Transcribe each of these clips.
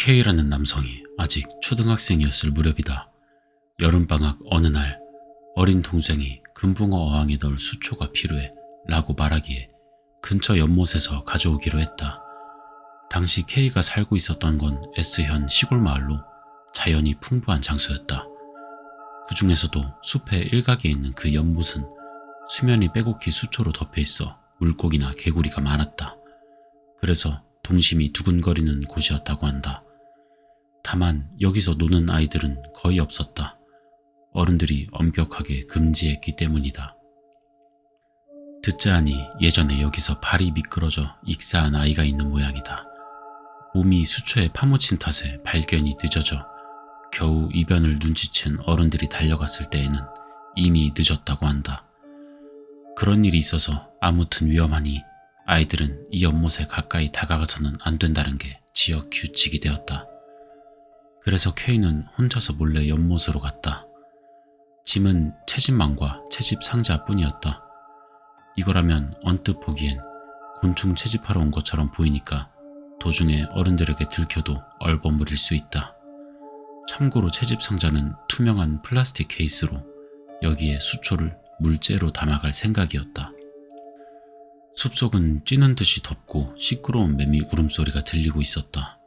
K라는 남성이 아직 초등학생이었을 무렵이다. 여름방학 어느 날 어린 동생이 금붕어 어항에 넣을 수초가 필요해 라고 말하기에 근처 연못에서 가져오기로 했다. 당시 K가 살고 있었던 건 S현 시골 마을로 자연이 풍부한 장소였다. 그 중에서도 숲의 일각에 있는 그 연못은 수면이 빼곡히 수초로 덮여있어 물고기나 개구리가 많았다. 그래서 동심이 두근거리는 곳이었다고 한다. 다만 여기서 노는 아이들은 거의 없었다. 어른들이 엄격하게 금지했기 때문이다. 듣자하니 예전에 여기서 발이 미끄러져 익사한 아이가 있는 모양이다. 몸이 수초에 파묻힌 탓에 발견이 늦어져 겨우 이변을 눈치챈 어른들이 달려갔을 때에는 이미 늦었다고 한다. 그런 일이 있어서 아무튼 위험하니 아이들은 이 연못에 가까이 다가가서는 안 된다는 게 지역 규칙이 되었다. 그래서 K는 혼자서 몰래 연못으로 갔다. 짐은 채집망과 채집 상자뿐이었다. 이거라면 언뜻 보기엔 곤충 채집하러 온 것처럼 보이니까 도중에 어른들에게 들켜도 얼버무릴 수 있다. 참고로 채집 상자는 투명한 플라스틱 케이스로 여기에 수초를 물째로 담아갈 생각이었다. 숲속은 찌는 듯이 덥고 시끄러운 매미 울음소리가 들리고 있었다.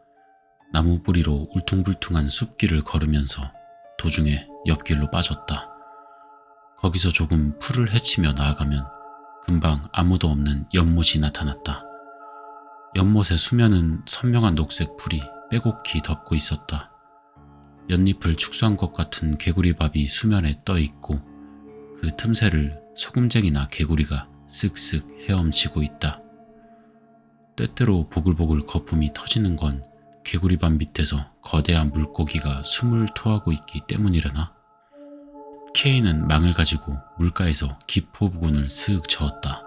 나무 뿌리로 울퉁불퉁한 숲길을 걸으면서 도중에 옆길로 빠졌다. 거기서 조금 풀을 헤치며 나아가면 금방 아무도 없는 연못이 나타났다. 연못의 수면은 선명한 녹색 풀이 빼곡히 덮고 있었다. 연잎을 축소한 것 같은 개구리밥이 수면에 떠 있고 그 틈새를 소금쟁이나 개구리가 쓱쓱 헤엄치고 있다. 때때로 보글보글 거품이 터지는 건 개구리밥 밑에서 거대한 물고기가 숨을 토하고 있기 때문이려나? K는 망을 가지고 물가에서 기포 부근을 슥 저었다.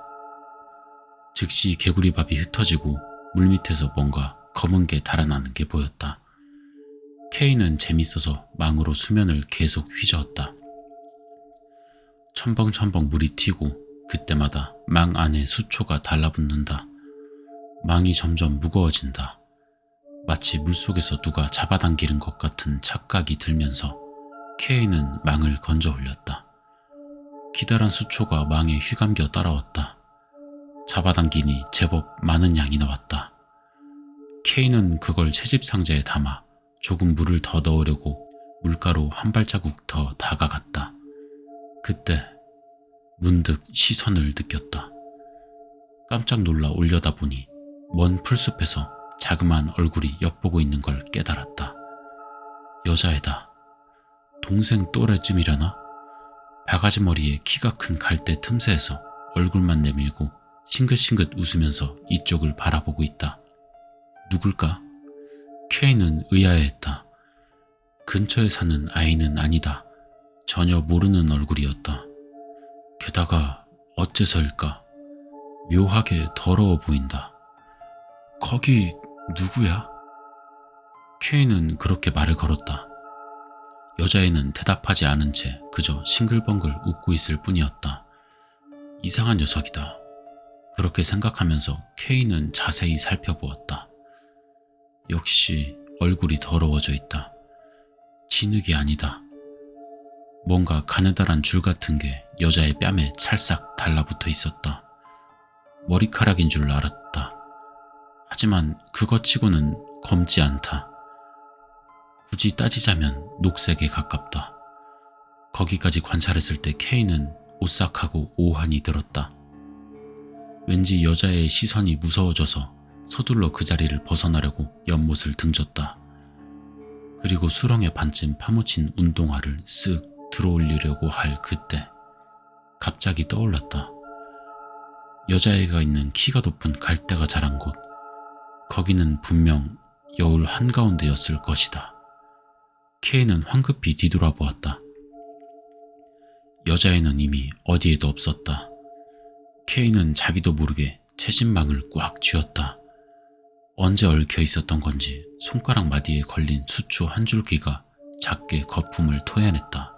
즉시 개구리밥이 흩어지고 물밑에서 뭔가 검은 게 달아나는 게 보였다. K는 재밌어서 망으로 수면을 계속 휘저었다. 첨벙첨벙 물이 튀고 그때마다 망 안에 수초가 달라붙는다. 망이 점점 무거워진다. 마치 물속에서 누가 잡아당기는 것 같은 착각이 들면서 K는 망을 건져 올렸다. 기다란 수초가 망에 휘감겨 따라왔다. 잡아당기니 제법 많은 양이 나왔다. K는 그걸 채집 상자에 담아 조금 물을 더 넣으려고 물가로 한 발자국 더 다가갔다. 그때 문득 시선을 느꼈다. 깜짝 놀라 올려다보니 먼 풀숲에서 자그마한 얼굴이 엿보고 있는 걸 깨달았다. 여자애다. 동생 또래쯤이려나? 바가지 머리에 키가 큰 갈대 틈새에서 얼굴만 내밀고 싱긋싱긋 웃으면서 이쪽을 바라보고 있다. 누굴까? K는 의아해했다. 근처에 사는 아이는 아니다. 전혀 모르는 얼굴이었다. 게다가 어째서일까? 묘하게 더러워 보인다. 거기 누구야? K는 그렇게 말을 걸었다. 여자애는 대답하지 않은 채 그저 싱글벙글 웃고 있을 뿐이었다. 이상한 녀석이다. 그렇게 생각하면서 K는 자세히 살펴보았다. 역시 얼굴이 더러워져 있다. 진흙이 아니다. 뭔가 가느다란 줄 같은 게 여자의 뺨에 찰싹 달라붙어 있었다. 머리카락인 줄 알았다. 하지만 그것치고는 검지 않다. 굳이 따지자면 녹색에 가깝다. 거기까지 관찰했을 때 K는 오싹하고 오한이 들었다. 왠지 여자의 시선이 무서워져서 서둘러 그 자리를 벗어나려고 연못을 등졌다. 그리고 수렁에 반쯤 파묻힌 운동화를 쓱 들어올리려고 할 그때 갑자기 떠올랐다. 여자애가 있는 키가 높은 갈대가 자란 곳, 거기는 분명 여울 한가운데였을 것이다. K는 황급히 뒤돌아보았다. 여자애는 이미 어디에도 없었다. K는 자기도 모르게 채집망을 꽉 쥐었다. 언제 얽혀 있었던 건지 손가락 마디에 걸린 수초 한 줄기가 작게 거품을 토해냈다.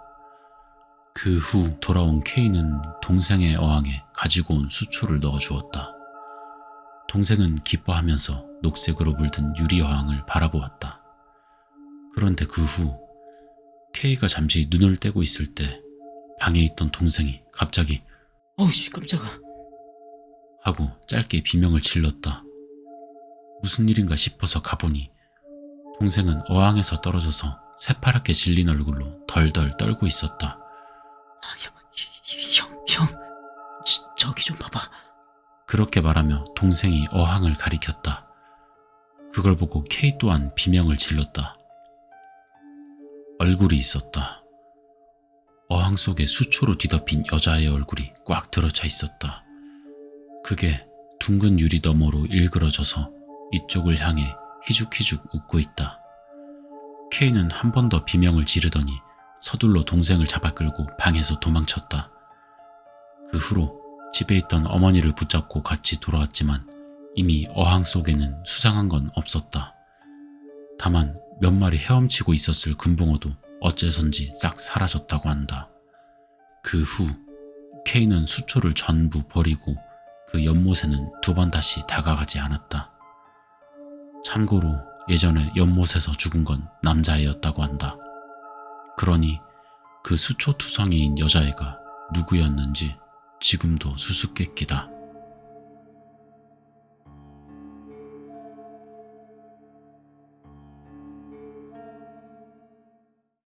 그 후 돌아온 K는 동생의 어항에 가지고 온 수초를 넣어주었다. 동생은 기뻐하면서 녹색으로 물든 유리 어항을 바라보았다. 그런데 그 후 K가 잠시 눈을 떼고 있을 때 방에 있던 동생이 갑자기 어우씨 깜짝아. 하고 짧게 비명을 질렀다. 무슨 일인가 싶어서 가보니 동생은 어항에서 떨어져서 새파랗게 질린 얼굴로 덜덜 떨고 있었다. 형, 저기 좀 봐봐. 그렇게 말하며 동생이 어항을 가리켰다. 그걸 보고 K 또한 비명을 질렀다. 얼굴이 있었다. 어항 속에 수초로 뒤덮인 여자의 얼굴이 꽉 들어차 있었다. 그게 둥근 유리 너머로 일그러져서 이쪽을 향해 희죽희죽 웃고 있다. K는 한 번 더 비명을 지르더니 서둘러 동생을 잡아 끌고 방에서 도망쳤다. 그 후로 집에 있던 어머니를 붙잡고 같이 돌아왔지만 이미 어항 속에는 수상한 건 없었다. 다만 몇 마리 헤엄치고 있었을 금붕어도 어째선지 싹 사라졌다고 한다. 그 후 K는 수초를 전부 버리고 그 연못에는 두 번 다시 다가가지 않았다. 참고로 예전에 연못에서 죽은 건 남자애였다고 한다. 그러니 그 수초투성이인 여자애가 누구였는지 지금도 수수께끼다.